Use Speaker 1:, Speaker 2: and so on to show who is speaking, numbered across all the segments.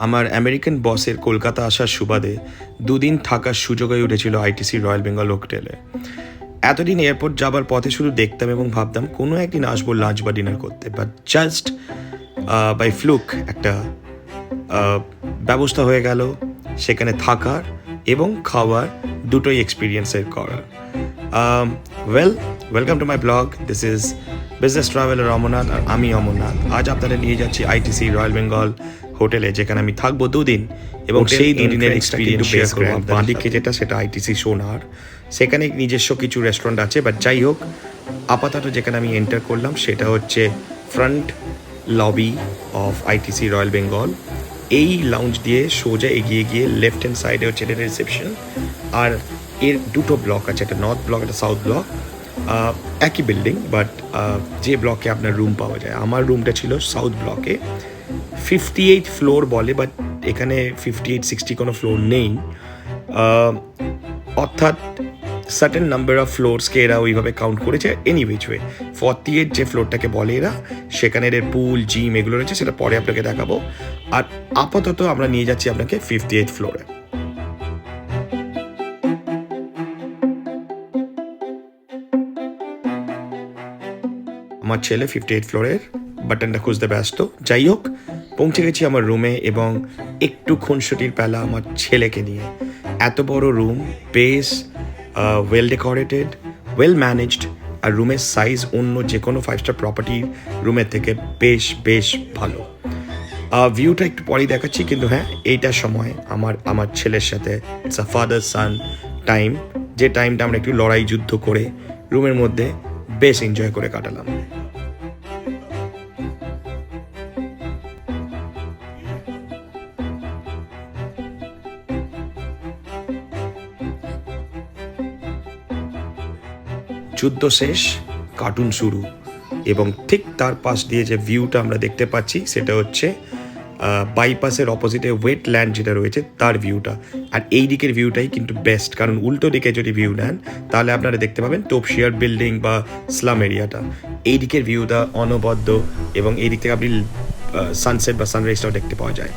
Speaker 1: আমার আমেরিকান বসের কলকাতা আসার সুবাদে দুদিন থাকার সুযোগ হয়ে উঠেছিল আইটিসি রয়্যাল বেঙ্গল হোটেলে। এতদিন এয়ারপোর্ট যাবার পথে শুধু দেখতাম এবং ভাবতাম কোনো একদিন আসবো লাঞ্চ বা ডিনার করতে, বাট জাস্ট বাই ফ্লুক একটা ব্যবস্থা হয়ে গেল সেখানে থাকার এবং খাওয়ার দুটোই এক্সপিরিয়েন্সের করার। Welcome to my blog. This is business traveller Amarnath, আর আমি অমরনাথ। আজ আপনাদের নিয়ে যাচ্ছি আইটিসি রয়্যাল বেঙ্গল হোটেলে, যেখানে আমি থাকবো দুদিন এবং সেই দুদিনের এক্সপিরিয়েন্স শেয়ার করবো। বাঁদিকে যেটা সেটা আইটিসি সোনার, সেখানে নিজস্ব কিছু রেস্টুরেন্ট আছে, বাট যাই হোক আপাতত যেখানে আমি এন্টার করলাম সেটা হচ্ছে front lobby of ITC Royal Bengal. এই লাউঞ্জ দিয়ে সোজা এগিয়ে গিয়ে লেফট হ্যান্ড সাইডে হচ্ছে এটা রিসেপশন, আর এর দুটো ব্লক আছে, একটা নর্থ ব্লক একটা সাউথ ব্লক। একই বিল্ডিং, বাট যে ব্লকে আপনার রুম পাওয়া যায়, আমার রুমটা ছিল সাউথ ব্লকে। 58 ফ্লোর বলে, বাট এখানে 58-60 কোনো ফ্লোর নেই, অর্থাৎ সার্টেন নাম্বার অফ ফ্লোরসকে এরা ওইভাবে কাউন্ট করেছে। এনি হুইচ ওয়ে 48 যে ফ্লোরটাকে বলে এরা, সেখানে এর পুল জিম এগুলো রয়েছে, সেটা পরে আপনাকে দেখাবো। আর আপাতত আমরা নিয়ে যাচ্ছি আপনাকে 58 ফ্লোরে। আমার ছেলে 58 ফ্লোরের বাটনটা খুঁজতে ব্যস্ত। যাই হোক পৌঁছে গেছি আমার রুমে, এবং একটু খুনসুটির পেলা আমার ছেলেকে নিয়ে। এত বড় রুম, বেশ ওয়েল ডেকোরেটেড, ওয়েল ম্যানেজড, আর রুমের সাইজ অন্য যে কোনো 5 স্টার প্রপার্টির রুমের থেকে বেশ ভালো। ভিউটা একটু পরেই দেখাচ্ছি, কিন্তু হ্যাঁ এইটার সময় আমার ছেলের সাথে it's a father San time, যে টাইমটা আমরা একটু লড়াই যুদ্ধ করে রুমের মধ্যে বেশ এনজয় করে কাটালাম। যুদ্ধ শেষ, কার্টুন শুরু, এবং ঠিক তার পাশ দিয়ে যে ভিউটা আমরা দেখতে পাচ্ছি সেটা হচ্ছে বাইপাসের অপোজিটে ওয়েটল্যান্ড যেটা রয়েছে তার ভিউটা। আর এই দিকের ভিউটাই কিন্তু বেস্ট, কারণ উল্টো দিকে যদি ভিউ নেন তাহলে আপনারা দেখতে পাবেন তোপশিয়ার বিল্ডিং বা স্লাম এরিয়াটা। এই দিকের ভিউটা অনবদ্য, এবং এই দিক থেকে আপনি সানসেট বা সানরাইজটাও দেখতে পাওয়া যায়।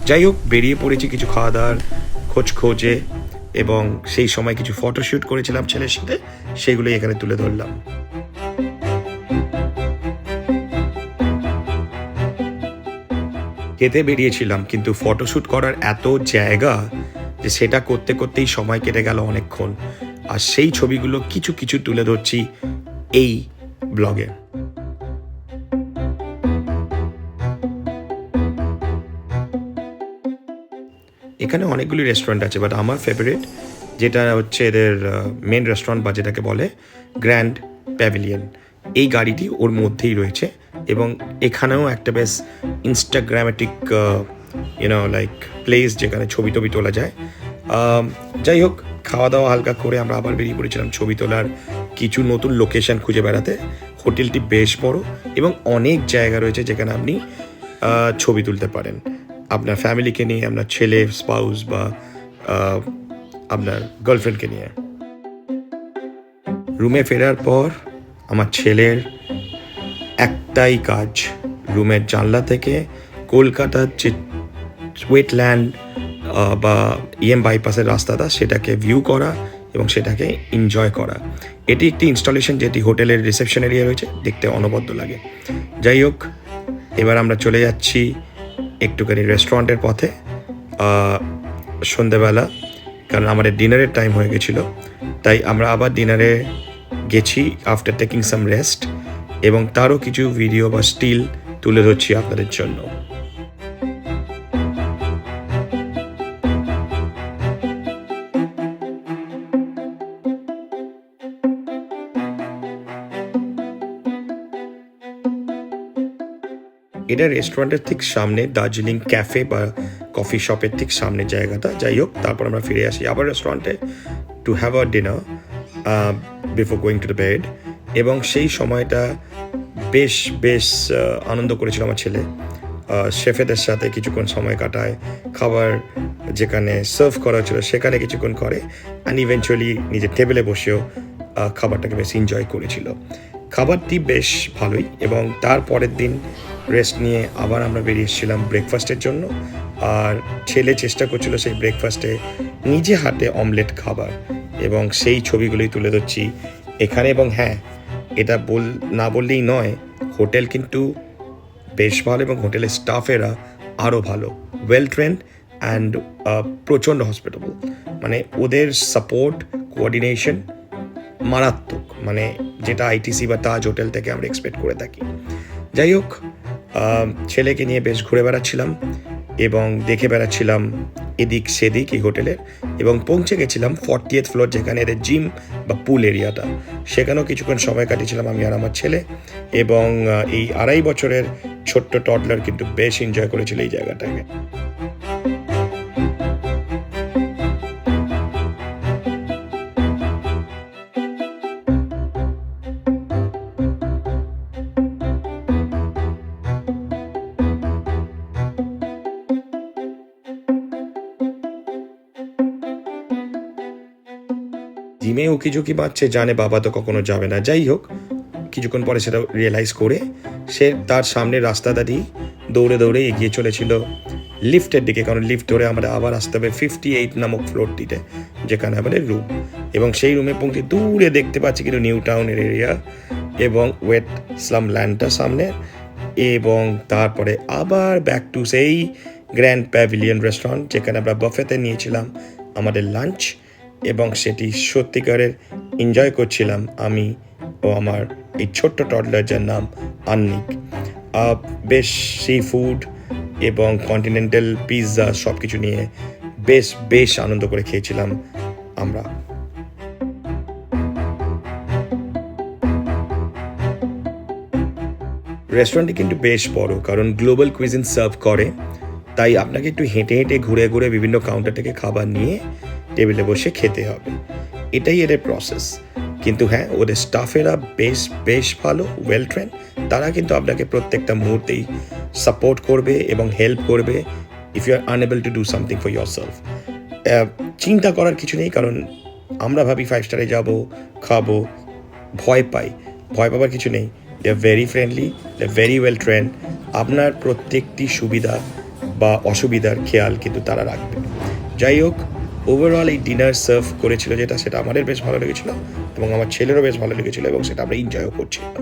Speaker 1: যাই হোক বেরিয়ে পড়েছি কিছু খাওয়া দাওয়ার খোঁজে, এবং সেই সময় কিছু ফটোশ্যুট করেছিলাম ছেলের সাথে, সেগুলোই এখানে তুলে ধরলাম। খেতে বেরিয়েছিলাম, কিন্তু ফটোশ্যুট করার এত জায়গা যে সেটা করতে করতেই সময় কেটে গেল অনেকক্ষণ, আর সেই ছবিগুলো কিছু তুলে ধরছি এই ব্লগে। এখানে অনেকগুলি রেস্টুরেন্ট আছে, বাট আমার ফেভারিট যেটা হচ্ছে এদের মেন রেস্টুরেন্ট বা যেটাকে বলে গ্র্যান্ড প্যাভিলিয়ন, এই গাড়িটি ওর মধ্যেই রয়েছে, এবং এখানেও একটা বেশ ইনস্টাগ্রামেটিক লাইক প্লেস যেখানে ছবি টবি তোলা যায়। যাই হোক খাওয়া দাওয়া হালকা করে আমরা আবার বেরিয়ে পড়েছিলাম ছবি তোলার কিছু নতুন লোকেশন খুঁজে বেড়াতে। হোটেলটি বেশ বড় এবং অনেক জায়গা রয়েছে যেখানে আপনি ছবি তুলতে পারেন আপনার ফ্যামিলিকে নিয়ে, আপনার ছেলে স্পাউস বা আপনার গার্লফ্রেন্ডকে নিয়ে। রুমে ফেরার পর আমার ছেলের একটাই কাজ, রুমের জানলা থেকে কলকাতার যে ওয়েটল্যান্ড বা বাইপাসের রাস্তাটা সেটাকে ভিউ করা এবং সেটাকে এনজয় করা। এটি একটি ইনস্টলেশন যেটি হোটেলের রিসেপশন এরিয়া রয়েছে, দেখতে অনবদ্য লাগে। যাই হোক এবার আমরা চলে যাচ্ছি একটুখানি রেস্টুরেন্টের পথে সন্ধেবেলা, কারণ আমাদের ডিনারের টাইম হয়ে গেছিলো, তাই আমরা আবার ডিনারে গেছি আফটার টেকিং সাম রেস্ট, এবং তারও কিছু ভিডিও বা স্টিল তুলে ধরছি আপনাদের জন্য। এটা রেস্টুরেন্টের ঠিক সামনে দার্জিলিং ক্যাফে বা কফি শপের ঠিক সামনের জায়গাটা। যাই হোক তারপর আমরা ফিরে আসি আবার রেস্টুরেন্টে to have a dinner before going to the bed, এবং সেই সময়টা বেশ আনন্দ করেছিল আমার ছেলে। শেফেদের সাথে কিছুক্ষণ সময় কাটায়, খাবার যেখানে সার্ভ করা ছিল সেখানে কিছুক্ষণ করে, অ্যান্ড ইভেনচুয়ালি নিজের টেবিলে বসেও খাবারটাকে বেশ এনজয় করেছিল। খাবারটি বেশ ভালোই, এবং তার পরের দিন রেস্ট নিয়ে আবার আমরা বেরিয়ে এসেছিলাম ব্রেকফাস্টের জন্য। আর ছেলে চেষ্টা করছিল সেই ব্রেকফাস্টে নিজে হাতে অমলেট খাবার, এবং সেই ছবিগুলোই তুলে ধরছি এখানে। এবং হ্যাঁ, এটা না বললেই নয়, হোটেল কিন্তু বেশ ভালো এবং হোটেলের স্টাফেরা আরও ভালো, ওয়েল ট্রেন্ড অ্যান্ড প্রচণ্ড হসপিটেবল। মানে ওদের সাপোর্ট, কোঅর্ডিনেশন মারাত্মক, মানে যেটা আইটিসি বা তাজ হোটেল থেকে আমরা এক্সপেক্ট করে থাকি। যাই হোক, ছেলেকে নিয়ে বেশ ঘুরে বেড়াচ্ছিলাম এবং দেখে বেড়াচ্ছিলাম এদিক সেদিক এই হোটেলের, এবং পৌঁছে গেছিলাম 40th ফ্লোর, যেখানে এদের জিম বা পুল এরিয়াটা, সেখানেও কিছুক্ষণ সময় কাটিয়েছিলাম আমি আর আমার ছেলে। এবং এই 2.5 বছরের ছোট্ট টডলার কিন্তু বেশ এনজয় করেছিল এই জায়গাটাকে। জিমে উকিঝুঁকি বাঁচছে, জানে বাবা তো কখনো যাবে না। যাই হোক, কিছুক্ষণ পরে সেটা রিয়েলাইজ করে সে তার সামনে রাস্তাটা দিয়ে দৌড়ে দৌড়ে এগিয়ে চলেছিল লিফটের দিকে, কারণ লিফট ধরে আমরা আবার আসতে হবে 58 নামক ফ্লোরটিতে, যেখানে আমাদের রুম। এবং সেই রুমে পৌঁছে দূরে দেখতে পাচ্ছি কিন্তু নিউ টাউনের এরিয়া এবং ওয়েট স্লাম ল্যান্ডটা সামনে। এবং তারপরে আবার ব্যাক টু সেই গ্র্যান্ড প্যাভিলিয়ন রেস্টুরেন্ট, যেখানে আমরা বাফেতে নিয়েছিলাম আমাদের লাঞ্চ, এবং সেটি সত্যিকারের এনজয় করছিলাম আমি ও আমার এই ছোট্ট টডলার, যার নাম আন্নিক। বেশ সি ফুড এবং কন্টিনেন্টাল পিৎজা সব কিছু নিয়ে বেশ আনন্দ করে খেয়েছিলাম আমরা। রেস্টুরেন্টটি কিন্তু বেশ বড়, কারণ গ্লোবাল কুইজিন সার্ভ করে, তাই আপনাকে একটু হেঁটে হেঁটে ঘুরে ঘুরে বিভিন্ন কাউন্টার থেকে খাবার নিয়ে টেবিলে বসে খেতে হবে, এটাই এদের প্রসেস। কিন্তু হ্যাঁ, ওদের স্টাফেরা বেশ ভালো, ওয়েল ট্রেন। তারা কিন্তু আপনাকে প্রত্যেকটা মুহূর্তেই সাপোর্ট করবে এবং হেল্প করবে if you are unable to do something for yourself. চিন্তা করার কিছু নেই, কারণ আমরা ভাবি 5 স্টারে যাবো, খাবো, ভয় পাবার কিছু নেই। They are very friendly, they are very well trained. আপনার প্রত্যেকটি সুবিধা বা অসুবিধার খেয়াল কিন্তু তারা রাখবে। যাই হোক, ওভারঅল এই ডিনার সার্ভ করেছিল সেটা আমাদের বেশ ভালো লেগেছিল, এবং আমার ছেলেরও বেশ ভালো লেগেছিল, এবং সেটা আমরা এনজয়ও করছিলাম।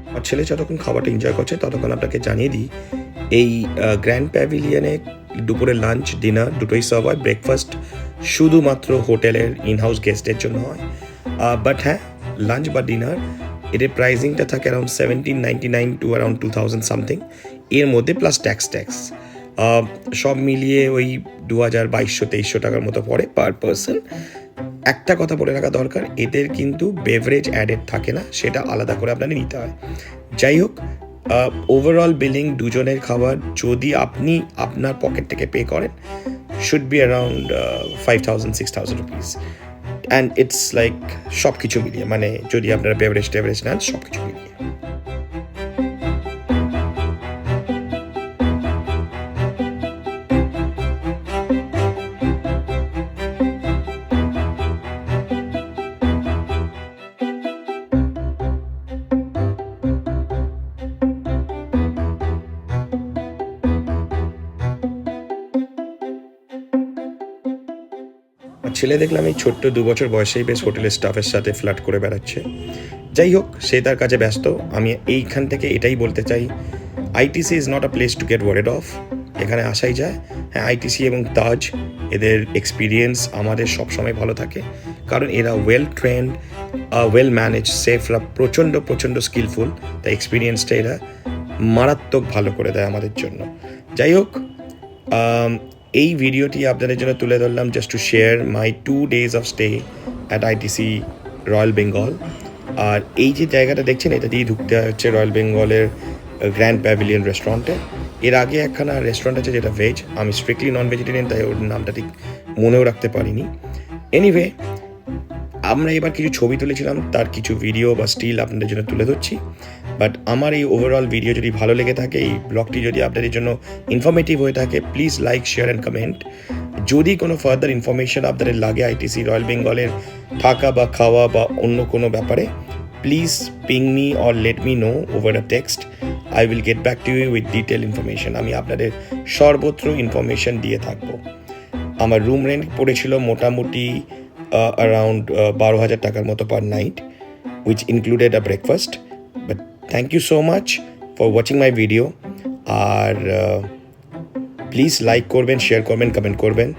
Speaker 1: আমার ছেলে যতক্ষণ খাবারটা এনজয় করছে ততক্ষণ আপনাকে জানিয়ে দিই, এই গ্র্যান্ড প্যাভিলিয়নে দুপুরে লাঞ্চ ডিনার দুটোই সার্ভ হয়। ব্রেকফাস্ট শুধুমাত্র হোটেলের ইনহাউস গেস্টের জন্য হয়, বাট হ্যাঁ, লাঞ্চ বা ডিনার এদের প্রাইসিংটা থাকে অ্যারাউন্ড 1799 টু অ্যারাউন্ড 2000 সামথিং, এর মধ্যে প্লাস ট্যাক্স। সব মিলিয়ে ওই 2200-2300 টাকার মতো পড়ে পার পারসন। একটা কথা বলে রাখা দরকার, এদের কিন্তু বেভারেজ অ্যাডেড থাকে না, সেটা আলাদা করে আপনাকে নিতে হয়। যাই হোক, ওভারঅল বিলিং দুজনের খাবার যদি আপনি আপনার পকেট থেকে পে করেন should be around 5000-6000 rupees, and it's like সব কিছু মিলিয়ে, মানে যদি আপনারা বেভারেজ নেন সব কিছু মিলিয়ে। ছেলে দেখলাম এই ছোট্ট 2 বছর বয়সেই বেশ হোটেলের স্টাফের সাথে ফ্লার্ট করে বেড়াচ্ছে। যাই হোক, সে তার কাজে ব্যস্ত। আমি এইখান থেকে এটাই বলতে চাই, ITC is not a place to get word of. এখানে আসাই যায়। হ্যাঁ, আইটিসি এবং তাজ এদের এক্সপিরিয়েন্স আমাদের সবসময় ভালো থাকে, কারণ এরা ওয়েল ট্রেন্ড, ওয়েল ম্যানেজ, সেফরা প্রচণ্ড স্কিলফুল। তাই এক্সপিরিয়েন্সটা এরা মারাত্মক ভালো করে দেয় আমাদের জন্য। যাই হোক, এই ভিডিওটি আপনাদের জন্য তুলে ধরলাম just to share my 2 days of stay at ITC Royal Bengal. আর এই যে জায়গাটা দেখছেন, এটা দিয়ে ঢুকতে হচ্ছে রয়্যাল বেঙ্গলের গ্র্যান্ড প্যাভিলিয়ন রেস্টুরেন্টে। এর আগে একখানা রেস্টুরেন্ট আছে যেটা ভেজ, আমি স্ট্রিক্টলি নন ভেজিটেরিয়ান, তাই ওর নামটা ঠিক মনেও রাখতে পারিনি। এনিওয়ে, আমরা এবার কিছু ছবি তুলেছিলাম, তার কিছু ভিডিও বা স্টিল আপনাদের জন্য তুলে ধরছি। বাট আমার এই ওভারঅল ভিডিও যদি ভালো লেগে থাকে, এই ব্লগটি যদি আপনাদের জন্য ইনফরমেটিভ হয়ে থাকে, please like, share and comment. যদি কোনো ফার্দার ইনফরমেশন আপনাদের লাগে আইটিসি রয়্যাল বেঙ্গলের থাকা বা খাওয়া বা অন্য কোনো ব্যাপারে, please ping me or let me know over a text. I will get back to you with detail information. আমি আপনাদের সর্বত্র ইনফরমেশন দিয়ে থাকবো। আমার রুম রেন্ট পড়েছিল মোটামুটি অ্যারাউন্ড 12,000 টাকার মতো per night, which included a breakfast. But thank you so much for watching my video. আর প্লিজ লাইক করবেন, শেয়ার করবেন, কমেন্ট করবেন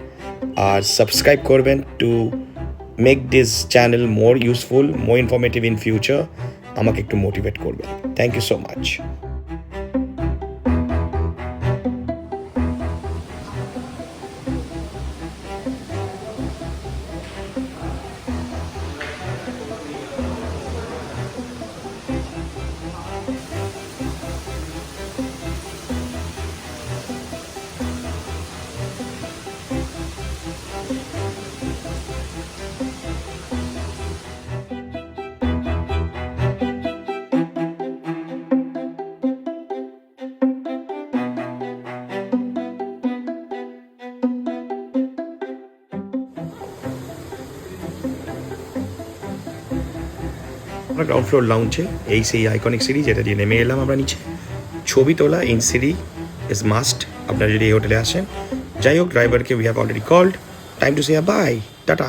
Speaker 1: আর সাবস্ক্রাইব করবেন to make this channel more useful, more informative in future. আমাকে একটু মোটিভেট করবেন। Thank you so much. আমরা গ্রাউন্ড ফ্লোর লাউঞ্জে, এই সেই আইকনিক সিঁড়ি যেটা দিয়ে নেমে এলাম আমরা নিচে। ছবি তোলা ইন সিঁড়ি ইজ মাস্ট আপনারা যদি এই হোটেলে আসেন। যাই হোক, ড্রাইভারকে we have already called, time to say bye, tata.